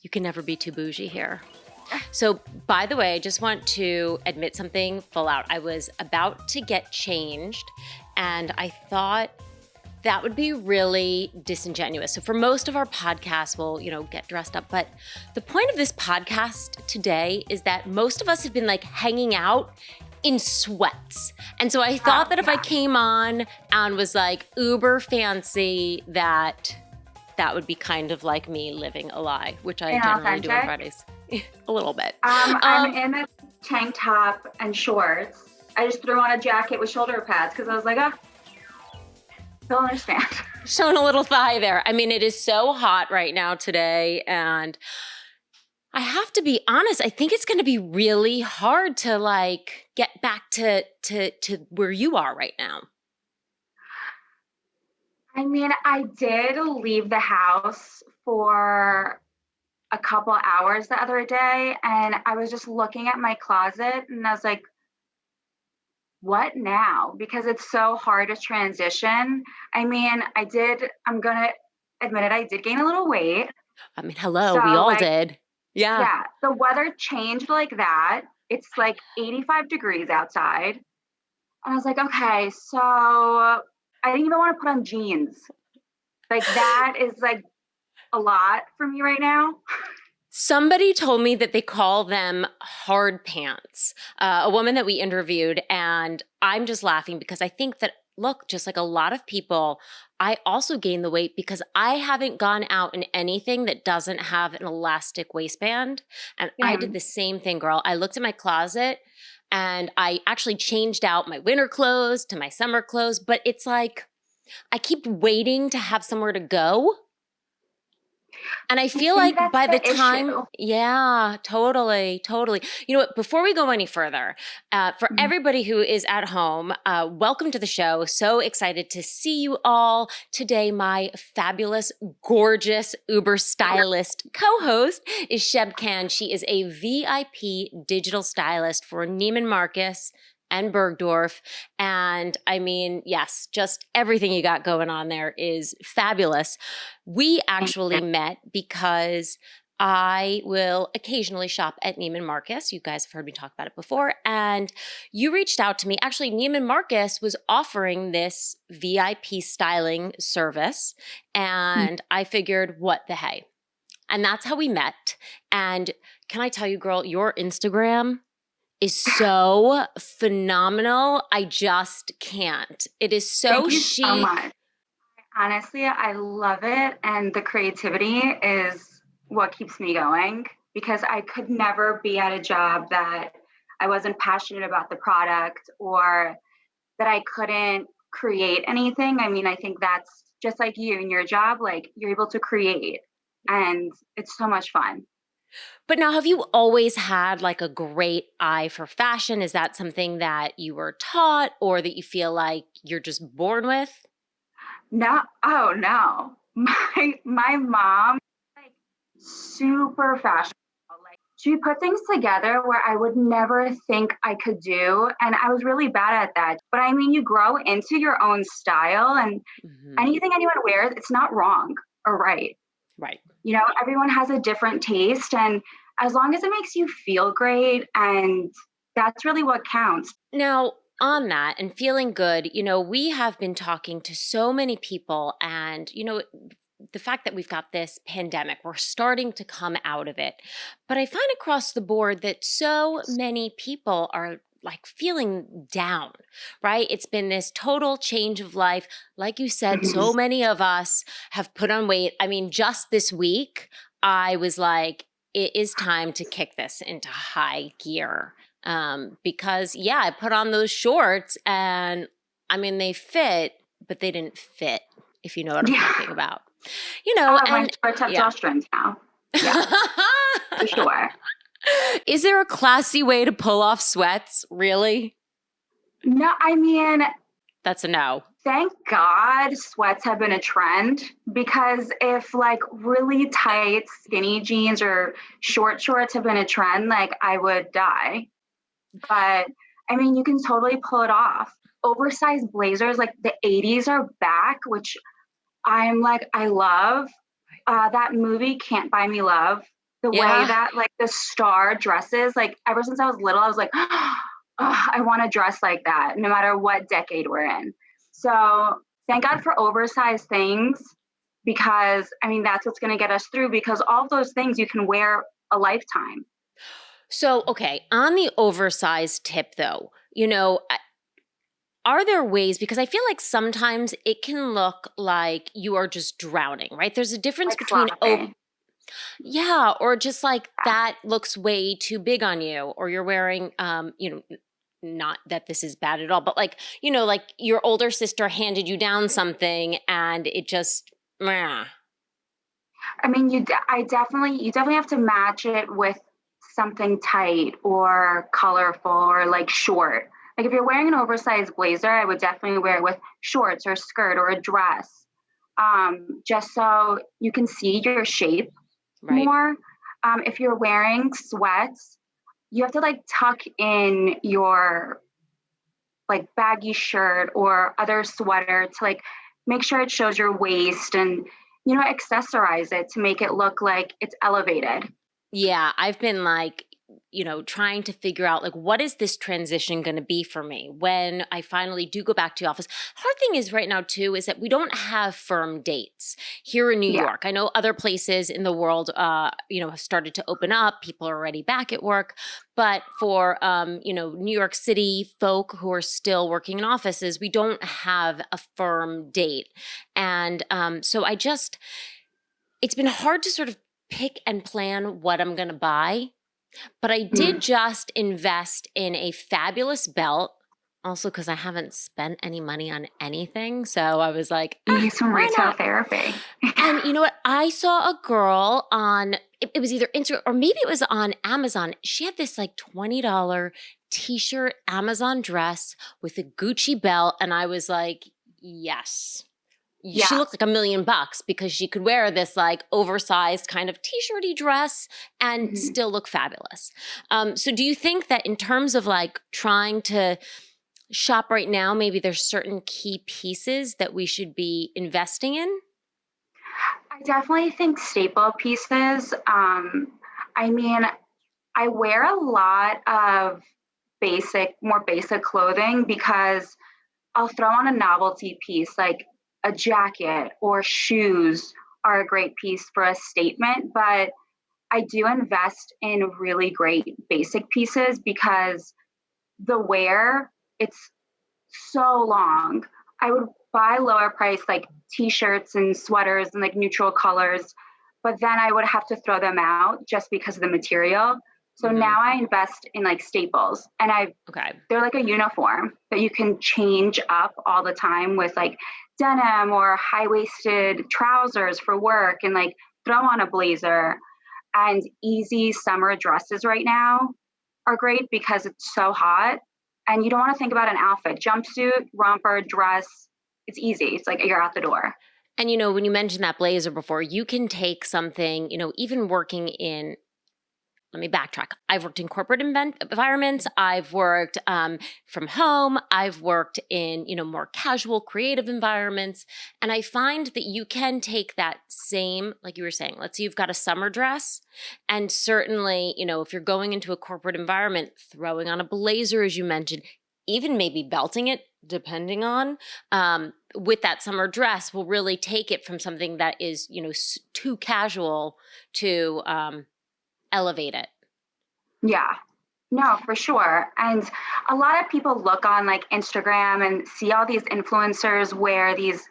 You can never be too bougie here. So, by the way, I just want to admit something full out. I was about to get changed, and I thought that would be really disingenuous. So for most of our podcasts, we'll, get dressed up. But the point of this podcast today is that most of us have been like hanging out in sweats. And so I thought that if I came on and was like uber fancy, that would be kind of like me living a lie, which I generally do on Fridays. A little bit. I'm in a tank top and shorts. I just threw on a jacket with shoulder pads because I was like, don't understand. Showing a little thigh there. I mean, it is so hot right now today. And I have to be honest, I think it's going to be really hard to like get back to where you are right now. I mean, I did leave the house for a couple hours the other day, and I was just looking at my closet and I was like, what now? Because it's so hard to transition. I mean, I'm going to admit it, I did gain a little weight. I mean, hello, we all did. Yeah. Yeah. The weather changed like that. It's like 85 degrees outside. And I was like, okay, so I didn't even want to put on jeans. Like that is like a lot for me right now. Somebody told me that they call them hard pants, a woman that we interviewed, and I'm just laughing because I think that, look, just like a lot of people, I also gained the weight because I haven't gone out in anything that doesn't have an elastic waistband. And I did the same thing, girl. I looked at my closet and I actually changed out my winter clothes to my summer clothes, but it's like I keep waiting to have somewhere to go. And I feel like by the time, yeah, totally. You know what, before we go any further, for everybody who is at home, welcome to the show. So excited to see you all today. My fabulous, gorgeous, uber stylist co-host is Sheb Can. She is a VIP digital stylist for Neiman Marcus and Bergdorf. And I mean, yes, just everything you got going on there is fabulous. We actually met because I will occasionally shop at Neiman Marcus. You guys have heard me talk about it before. And you reached out to me. Actually, Neiman Marcus was offering this VIP styling service. And I figured, what the hey? And that's how we met. And can I tell you, girl, your Instagram is so phenomenal. I just can't. It is so chic. So much. Honestly, I love it. And the creativity is what keeps me going because I could never be at a job that I wasn't passionate about the product or that I couldn't create anything. I mean, I think that's just like you in your job, like you're able to create and it's so much fun. But now, have you always had like a great eye for fashion? Is that something that you were taught or that you feel like you're just born with? No. Oh, no. My mom, like super fashionable. Like she put things together where I would never think I could do. And I was really bad at that. But I mean, you grow into your own style and anything anyone wears, it's not wrong or right. Right. You know, everyone has a different taste. And as long as it makes you feel great, and that's really what counts. Now, on that and feeling good, we have been talking to so many people and, the fact that we've got this pandemic, we're starting to come out of it. But I find across the board that so many people are like feeling down, right? It's been this total change of life. Like you said, so many of us have put on weight. I mean, just this week, I was like, it is time to kick this into high gear. Because I put on those shorts and I mean, they fit, but they didn't fit, if you know what I'm talking about. My shorts have drawstrings now. Yeah, for sure. Is there a classy way to pull off sweats? Really? No, I mean, that's a no. Thank God sweats have been a trend because if like really tight skinny jeans or short shorts have been a trend, like I would die. But I mean, you can totally pull it off. Oversized blazers, like the 80s are back, which I'm like, I love. That movie, Can't Buy Me Love, The way Yeah. that like the star dresses, like ever since I was little, I was like, oh, I want to dress like that, no matter what decade we're in. So thank God for oversized things because I mean that's what's going to get us through. Because all of those things you can wear a lifetime. So, okay, on the oversized tip though, are there ways, because I feel like sometimes it can look like you are just drowning, right? There's a difference Like between sloppy. yeah, or just like Yeah. that looks way too big on you, or you're wearing, not that this is bad at all, but like, like your older sister handed you down something and it just, meh. I mean, you definitely have to match it with something tight or colorful or like short. Like if you're wearing an oversized blazer, I would definitely wear it with shorts or skirt or a dress, just so you can see your shape Right? more. If you're wearing sweats, you have to like tuck in your like baggy shirt or other sweater to like make sure it shows your waist and accessorize it to make it look like it's elevated. Yeah, I've been like, trying to figure out like what is this transition going to be for me when I finally do go back to the office. Hard thing is right now too is that we don't have firm dates here in New Yeah. York. I know other places in the world, have started to open up. People are already back at work, but for New York City folk who are still working in offices, we don't have a firm date, and so it's been hard to sort of pick and plan what I'm going to buy. But I did Mm. just invest in a fabulous belt, also because I haven't spent any money on anything. So I was like, You need some why retail not? therapy. And you know what? I saw a girl on, it was either Instagram or maybe it was on Amazon. She had this like $20 t-shirt Amazon dress with a Gucci belt. And I was like, yes. She Yeah. looked like $1,000,000 because she could wear this like oversized kind of t-shirty dress and Mhm. still look fabulous. So do you think that in terms of like trying to shop right now, maybe there's certain key pieces that we should be investing in? I definitely think staple pieces. I mean, I wear a lot of more basic clothing because I'll throw on a novelty piece like a jacket or shoes are a great piece for a statement, but I do invest in really great basic pieces because the wear, it's so long. I would buy lower price like t-shirts and sweaters and like neutral colors, but then I would have to throw them out just because of the material. So Hmm. now I invest in like staples and Okay. they're like a uniform that you can change up all the time with like denim or high-waisted trousers for work and like throw on a blazer. And easy summer dresses right now are great because it's so hot and you don't want to think about an outfit. Jumpsuit, romper, dress, it's easy. It's like you're out the door. And when you mentioned that blazer before, you can take something, even working in, let me backtrack. I've worked in corporate environments. I've worked from home. I've worked in, more casual, creative environments. And I find that you can take that same, like you were saying, let's say you've got a summer dress. And certainly, if you're going into a corporate environment, throwing on a blazer, as you mentioned, even maybe belting it, depending on, with that summer dress will really take it from something that is, too casual to, elevate it. Yeah. No, for sure. And a lot of people look on like Instagram and see all these influencers wear these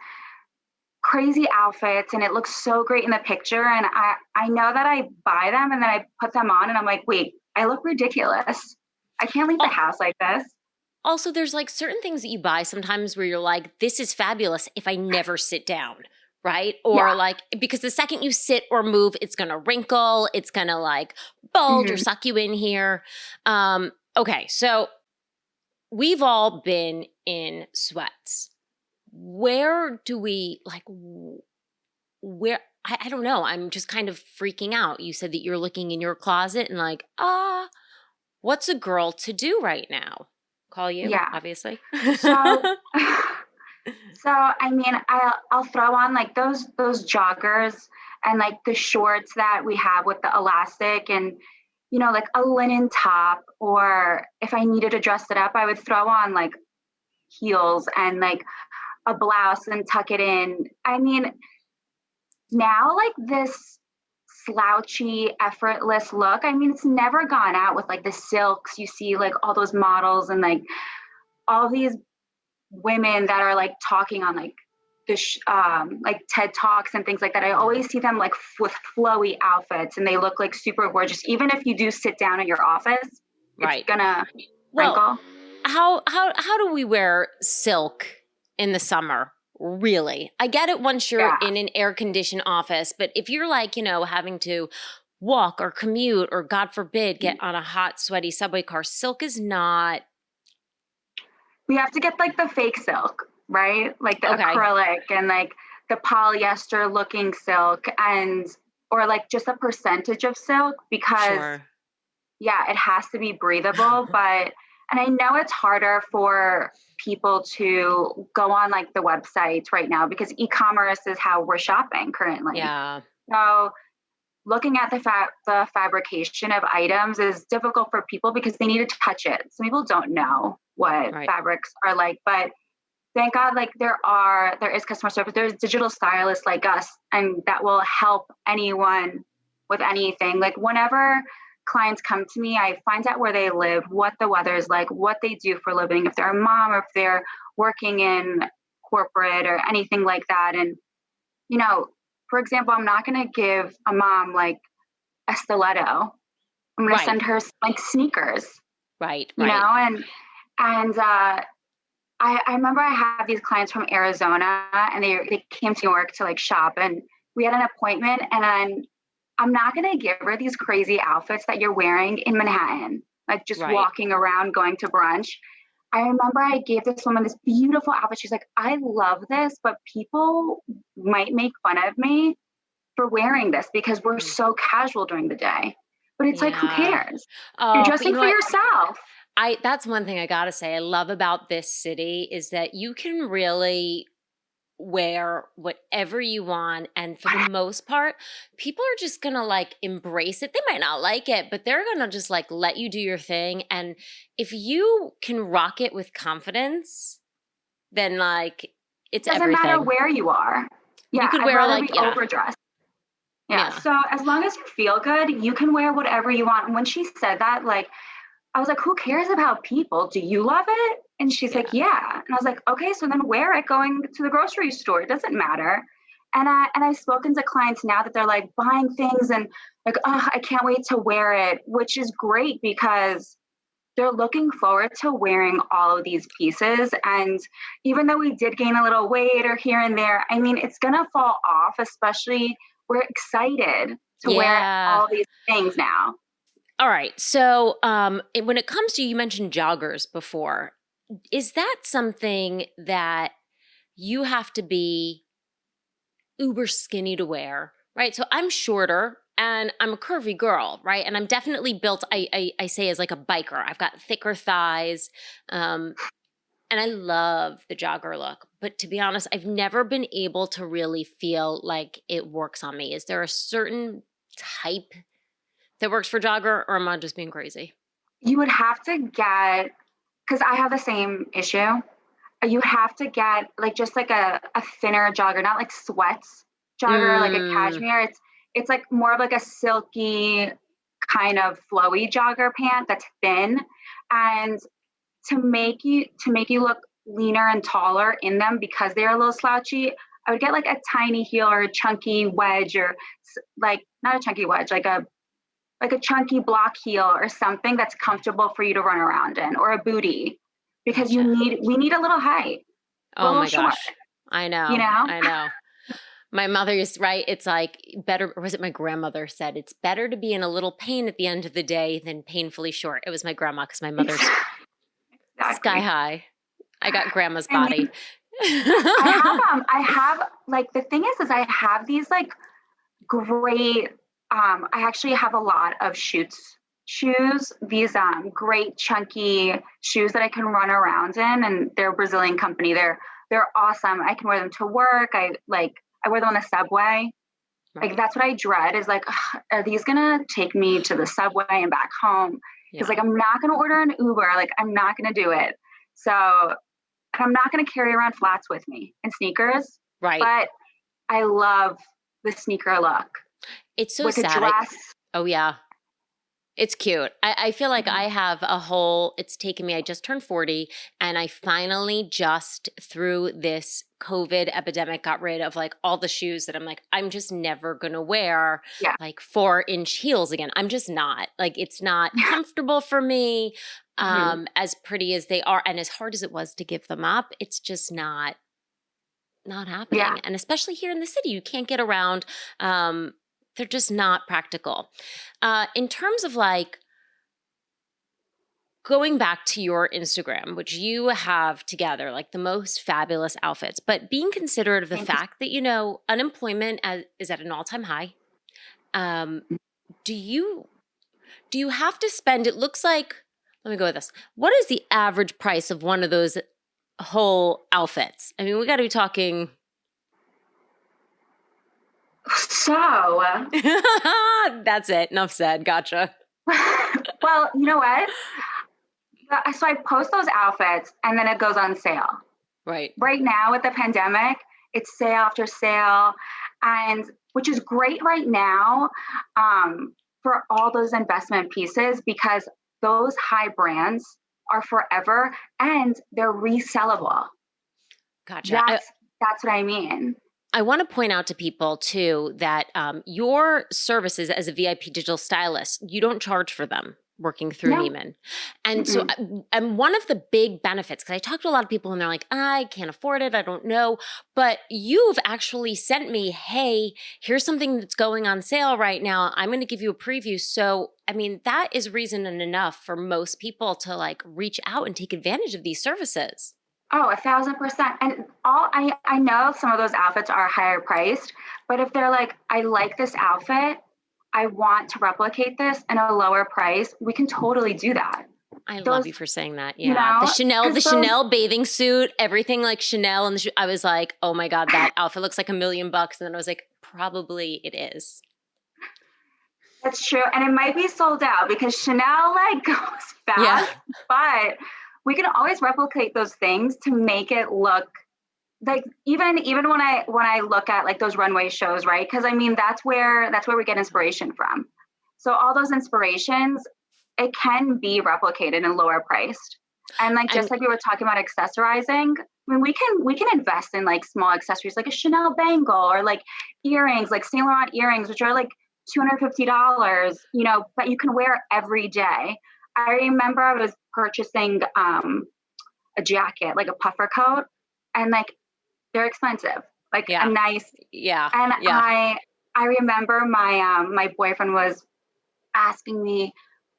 crazy outfits and it looks so great in the picture. And I know that I buy them and then I put them on and I'm like, wait, I look ridiculous. I can't leave the Al- house like this. Also, there's like certain things that you buy sometimes where you're like, this is fabulous if I never sit down, right? Or Yeah. like, because the second you sit or move, it's gonna wrinkle, it's gonna like bulge or Mhm. suck you in here. Okay, so we've all been in sweats. Where do we like, where? I don't know. I'm just kind of freaking out. You said that you're looking in your closet and like, what's a girl to do right now? Call you, Yeah. obviously. So so I mean I'll throw on like those joggers and like the shorts that we have with the elastic and, like a linen top, or if I needed to dress it up, I would throw on like heels and like a blouse and tuck it in. I mean, now like this slouchy, effortless look, I mean, it's never gone out with like the silks. You see like all those models and like all these women that are like talking on like like TED Talks and things like that. I always see them like with flowy outfits and they look like super gorgeous. Even if you do sit down in your office, it's Right. gonna Well, wrinkle. how do we wear silk in the summer? Really? I get it once you're Yeah. in an air conditioned office, but if you're like, having to walk or commute or God forbid get on a hot sweaty subway car, silk is not We have to get like the fake silk, right? Like the okay. acrylic and like the polyester looking silk, and or like just a percentage of silk, because Sure. yeah, it has to be breathable. But and I know it's harder for people to go on like the websites right now because e-commerce is how we're shopping currently. Yeah. So looking at the fabrication of items is difficult for people because they need to touch it. Some people don't know what Right. fabrics are like, but thank God, like there is customer service. There's digital stylists like us, and that will help anyone with anything. Like whenever clients come to me, I find out where they live, what the weather is like, what they do for a living, if they're a mom or if they're working in corporate or anything like that. And you know, for example, I'm not going to give a mom like a stiletto. I'm going to Right. send her like sneakers, Right. you Right. know, and I remember I had these clients from Arizona and they came to New York to like shop, and we had an appointment, and I'm not going to give her these crazy outfits that you're wearing in Manhattan, like just Right. walking around going to brunch. I remember I gave this woman this beautiful outfit. She's like, I love this, but people might make fun of me for wearing this because we're Mm. so casual during the day. But it's like, who Yeah. cares? You're Oh, but you dressing know for what? yourself. That's one thing I gotta say I love about this city is that you can really wear whatever you want, and for the most part, people are just gonna like embrace it. They might not like it, but they're gonna just like let you do your thing. And if you can rock it with confidence, then like it's Doesn't matter everything. where you are. You Yeah, could I'd wear rather like be yeah, overdressed. Yeah. yeah, So as long as you feel good, you can wear whatever you want. And when she said that, like, I was like, who cares about people? Do you love it? And she's like, yeah. yeah. And I was like, okay, so then wear it going to the grocery store. It doesn't matter. And I've spoken to clients now that they're like buying things and like, oh, I can't wait to wear it, which is great because they're looking forward to wearing all of these pieces. And even though we did gain a little weight or here and there, I mean, it's going to fall off, especially we're excited to wear Yeah. all these things now. All right. So, when it comes to you mentioned joggers before, is that something that you have to be uber skinny to wear, right? So I'm shorter and I'm a curvy girl, right? And I'm definitely built. I say as like a biker. I've got thicker thighs, um, and I love the jogger look. But to be honest, I've never been able to really feel like it works on me. Is there a certain type that works for jogger, or am I just being crazy? You would have to get, because I have the same issue. You have to get like just like a thinner jogger, not like sweats jogger, like a Mm, cashmere. It's like more of like a silky kind of flowy jogger pant that's thin. And to make you look leaner and taller in them because they're a little slouchy, I would get like a tiny heel or a chunky wedge, or like not a chunky wedge, like a chunky block heel or something that's comfortable for you to run around in, or a bootie, because gotcha. we need a little height. We're a Oh little my short, gosh. I you know. know? I know. My mother used right. It's like better, or was it my grandmother said it's better to be in a little pain at the end of the day than painfully short. It was my grandma because my mother's sky Exactly. high. I got grandma's I body. mean, I have like the thing is I have these like great I actually have a lot of shoots shoes, these great chunky shoes that I can run around in, and they're a Brazilian company. They're awesome. I can wear them to work. I wear them on the subway. Like, Right. that's what I dread is like, ugh, are these gonna take me to the subway and back home? Because Yeah. like, I'm not gonna order an Uber. Like, I'm not gonna do it. So I'm not gonna carry around flats with me and sneakers. Right. But I love the sneaker look It's so with a sad. dress. Oh yeah. It's cute. I feel like Mhm. I have it's taken me, I just turned 40 and I finally just through this COVID epidemic got rid of like all the shoes that I'm like, I'm just never going to wear Yeah. like 4-inch heels again. I'm just not. Like it's not comfortable for me. Mhm. As pretty as they are and as hard as it was to give them up, it's just not Yeah. happening. And especially here in the city, you can't get around. They're just not practical. In terms of like going back to your Instagram, which you have together like the most fabulous outfits, but being considerate of the Thank you. fact that, unemployment is at an all-time high. Um, do you do you have to spend, it looks like, let me go with this. What is the average price of one of those whole outfits? I mean, we got to be talking. So, That's it. Enough said. Gotcha. well, you know what? So I post those outfits and then it goes on sale. Right. Right now with the pandemic, it's sale after sale, and which is great right now for all those investment pieces because those high brands are forever and they're resellable. Gotcha. That's what I mean. I want to point out to people too that your services as a VIP digital stylist, you don't charge for them working through No. Neiman. And so, Mm-mm. and one of the big benefits, because I talk to a lot of people and they're like, I can't afford it, I don't know. But you've actually sent me, hey, here's something that's going on sale right now. I'm going to give you a preview. So, I mean, that is reason enough for most people to like reach out and take advantage of these services. Oh, 1,000%. And I know some of those outfits are higher priced, but if they're like, I like this outfit, I want to replicate this in a lower price, we can totally do that. I love Those, you for saying that. you Yeah. The know, Chanel, the because those, Chanel bathing suit, everything like Chanel and I was like, "Oh my god, that outfit looks like $1,000,000." And then I was like, "Probably it is." that's true. And it might be sold out because Chanel like goes Yeah. fast, but we can always replicate those things to make it look like even when I look at like those runway shows, right? Because I mean that's where we get inspiration from. So all those inspirations, it can be replicated and lower priced. And like just And like we were talking about accessorizing, I mean we can invest in like small accessories like a Chanel bangle or like earrings, like Saint Laurent earrings, which are like $250, but you can wear every day. I remember I was purchasing a jacket, like a puffer coat, and like they're expensive, like a yeah. nice. Yeah. And Yeah. I remember my boyfriend was asking me,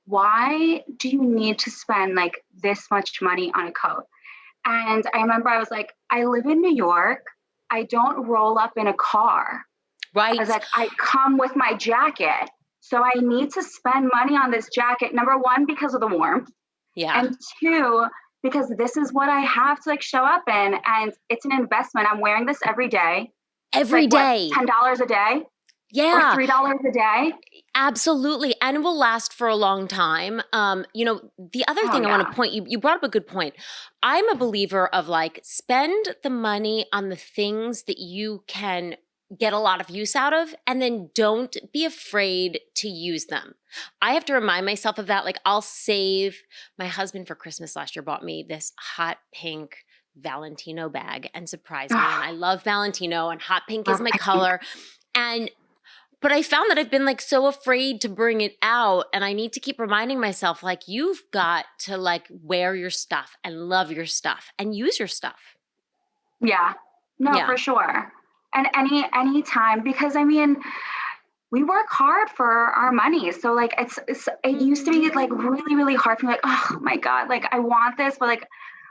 why do you need to spend like this much money on a coat? And I remember I was like, I live in New York. I don't roll up in a car. I was Right. like, I come with my jacket. So I need to spend money on this jacket. Number one, because of the warmth. Yeah. And two, because this is what I have to like show up in. And it's an investment. I'm wearing this every day. It's Every like what, day. $10 a day or Yeah. $3 a day? Absolutely. And will last for a long time. The other Oh thing I want yeah. to point, you brought up a good point. I'm a believer of like spend the money on the things that you can get a lot of use out of, and then don't be afraid to use them. I have to remind myself of that. Like I'll save my husband for Christmas last year bought me this hot pink Valentino bag and surprised me. And I love Valentino and hot pink is Love my pink. color. And but I found that I've been like so afraid to bring it out, and I need to keep reminding myself like you've got to like wear your stuff and love your stuff and use your stuff. Yeah. No, Yeah. for sure. And any time, because I mean, we work hard for our money. So like it used to be like really, really hard for me, like, oh my God, like I want this, but like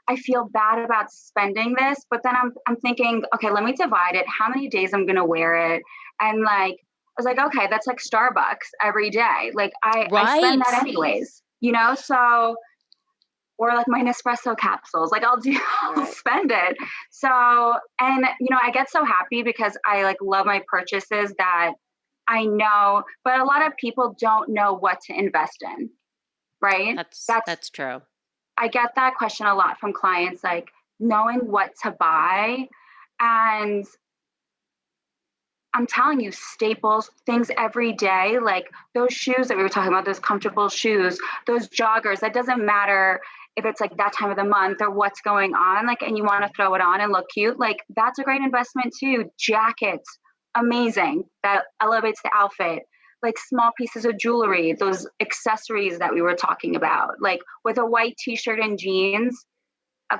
I feel bad about spending this. But then I'm thinking, okay, let me divide it, how many days I'm gonna wear it. And like I was like, okay, that's like Starbucks every day. Like I spend Right. that anyways. So or like my Nespresso capsules. Like I'll spend it. So, and I get so happy because I like love my purchases that I know, but a lot of people don't know what to invest in, right? That's true. I get that question a lot from clients, like knowing what to buy. And I'm telling you, staples, things every day, like those shoes that we were talking about, those comfortable shoes, those joggers, that doesn't matter if it's like that time of the month or what's going on, like, and you want to throw it on and look cute, like that's a great investment too. Jackets, amazing. That elevates the outfit. Like small pieces of jewelry, those accessories that we were talking about, like with a white t-shirt and jeans,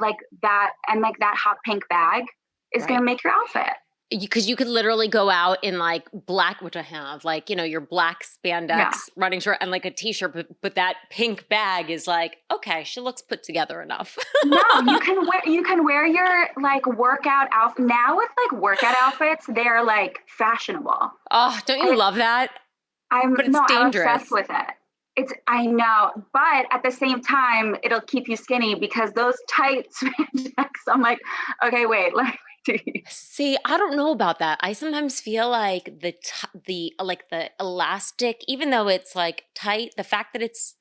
like that, and like that hot pink bag is going Right. to make your outfit. Because you could literally go out in like black, which I have, like, your black Yeah. spandex running shirt and like a t-shirt, but that pink bag is like, okay, she looks put together enough. No, you can wear your like workout outfit now with like workout outfits. They're like fashionable. Oh, don't you And love that? I'm But it's no, I'm obsessed dangerous. with it. I know, but at the same time, it'll keep you skinny because those tight spandex. I'm like, okay, wait, let me do. See, I don't know about that. I sometimes feel like the elastic, even though it's like tight, the fact that it's It,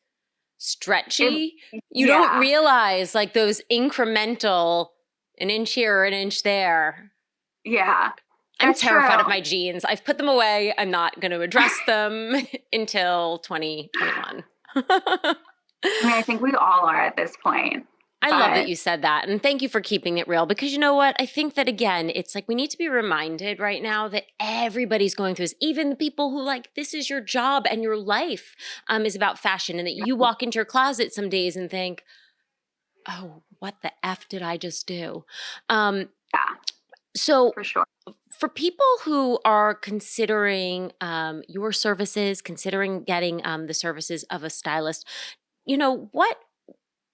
stretchy, you don't yeah, realize like those incremental an inch here, an inch there. yeah, I'm that's terrified true. of my jeans. I've put them away. I'm not going to address them until 2021. I mean, I think we all are at this point, I love that but you said that. And thank you for keeping it real because you know what? I think that again, it's like we need to be reminded right now that everybody's going through this. Even the people who like this is your job and your life is about fashion and that you walk into your closet some days and think, oh, what the F did I just do? Um, yeah, so for sure. for people who are considering your services, considering getting the services of a stylist, what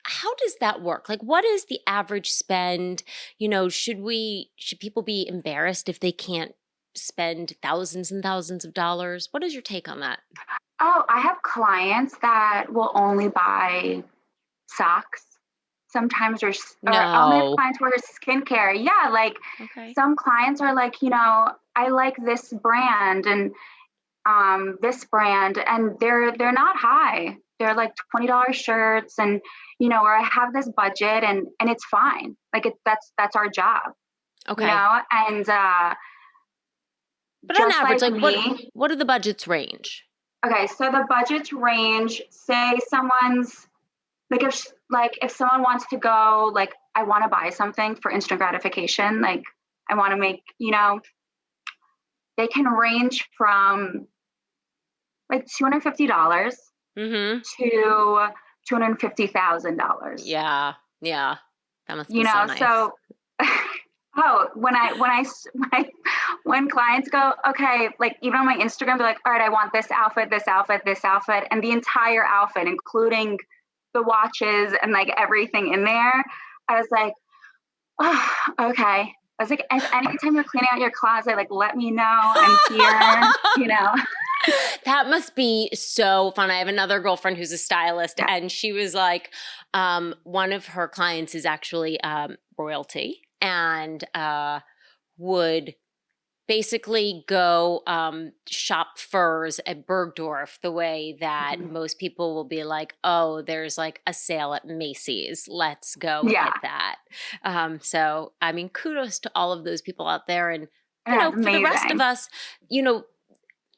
how does that work? Like what is the average spend? Should people be embarrassed if they can't spend thousands and thousands of dollars? What is your take on that? Oh, I have clients that will only buy socks. Sometimes or only have No. clients who are skincare. Yeah, like Okay. some clients are like, I like this brand and this brand, and they're not high. They're like $20 shirts, and or I have this budget, and it's fine. Like that's our job, Okay. and But on just average, like like what me. what do the budgets range? Okay, so the budgets range. Say someone's like if someone wants to go, like I want to buy something for instant gratification, like I want to make, they can range from like $250 Mm-hmm. to $250,000. Yeah. Yeah. That must be so nice. So oh, when clients go, okay, like even on my Instagram, they're like, all right, I want this outfit, this outfit, this outfit, and the entire outfit, including the watches and like everything in there. I was like, oh, okay. I was like, if anytime you're cleaning out your closet, like let me know. I'm here. That must be so fun. I have another girlfriend who's a stylist, Yeah. and she was like, one of her clients is actually royalty and would basically go shop furs at Bergdorf the way that Mhm. most people will be like, oh, there's like a sale at Macy's. Let's go Yeah. hit that. So, I mean, kudos to all of those people out there. And, Yeah, for the rest of amazing. us,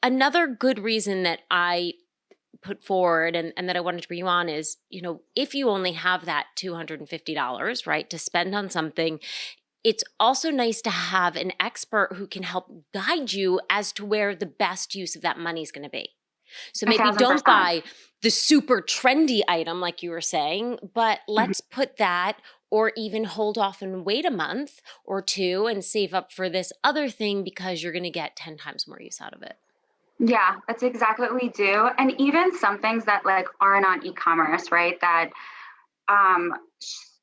another good reason that I put forward and that I wanted to bring you on is, if you only have that $250, right, to spend on something, it's also nice to have an expert who can help guide you as to where the best use of that money is going to be. So A maybe thousand don't percent. buy the super trendy item like you were saying, but Mhm. let's put that or even hold off and wait a month or two and save up for this other thing because you're going to get 10 times more use out of it. Yeah, that's exactly what we do. And even some things that like aren't on e-commerce, right? That um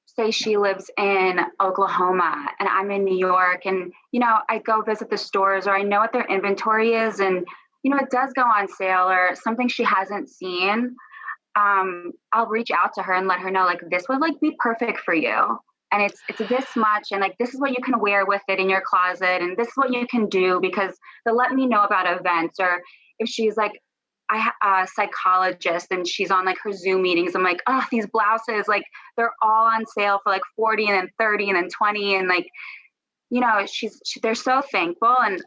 say she lives in Oklahoma and I'm in New York, and I go visit the stores, or I know what their inventory is, and it does go on sale or something she hasn't seen. I'll reach out to her and let her know like this would like be perfect for you. and it's this much, and like this is what you can wear with it in your closet, and this is what you can do, because they'll let me know about events. Or if she's like a psychologist and she's on like her Zoom meetings, I'm like, oh, these blouses, like they're all on sale for like 40 and then 30 and then 20, and like, you know, they're so thankful, and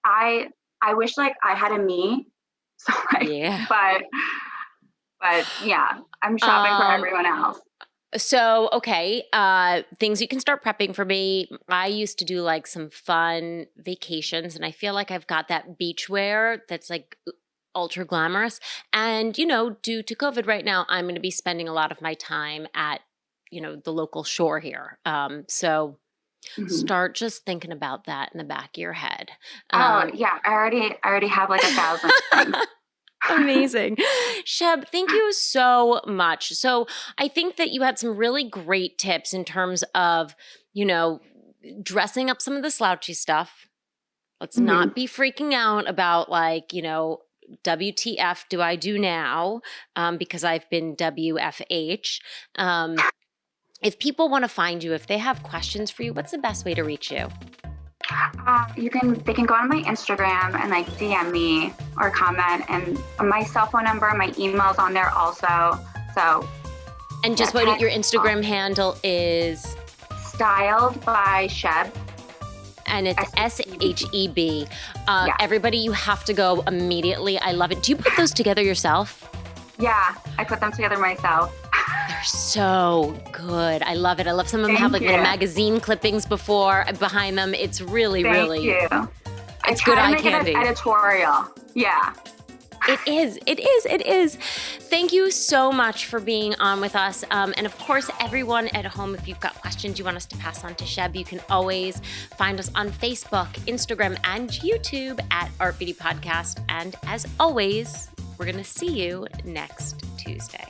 I wish like I had a me, so like, Yeah. but yeah, I'm shopping for everyone else. So, okay, things you can start prepping for me. I used to do like some fun vacations, and I feel like I've got that beach wear that's like ultra glamorous. And, you know, due to COVID right now, I'm going to be spending a lot of my time at, you know, the local shore here. So Mhm. start just thinking about that in the back of your head. Oh yeah, I already have like 1,000 things. Amazing. Sheb, thank you so much. So I think that you had some really great tips in terms of, you know, dressing up some of the slouchy stuff. Let's Mhm. not be freaking out about like, you know, WTF do I do now? Because I've been WFH. If people want to find you, if they have questions for you, what's the best way to reach you? They can go on my Instagram and like DM me or comment, and my cell phone number, my email's on there also. So And yeah, just what your text, Instagram handle is, styled by Sheb. and it's SHEB. SHEB. Yeah. Everybody, you have to go immediately. I love it. Do you put those together yourself? Yeah, I put them together myself. They're so good. I love it. I love some of them have Thank like little you. magazine clippings behind them. It's really, Thank really, you. I it's try good to eye make candy. it an editorial. Yeah. It is. It is. It is. Thank you so much for being on with us. And of course, everyone at home, if you've got questions you want us to pass on to Sheb, you can always find us on Facebook, Instagram, and YouTube at Art Beauty Podcast. And as always, we're going to see you next Tuesday.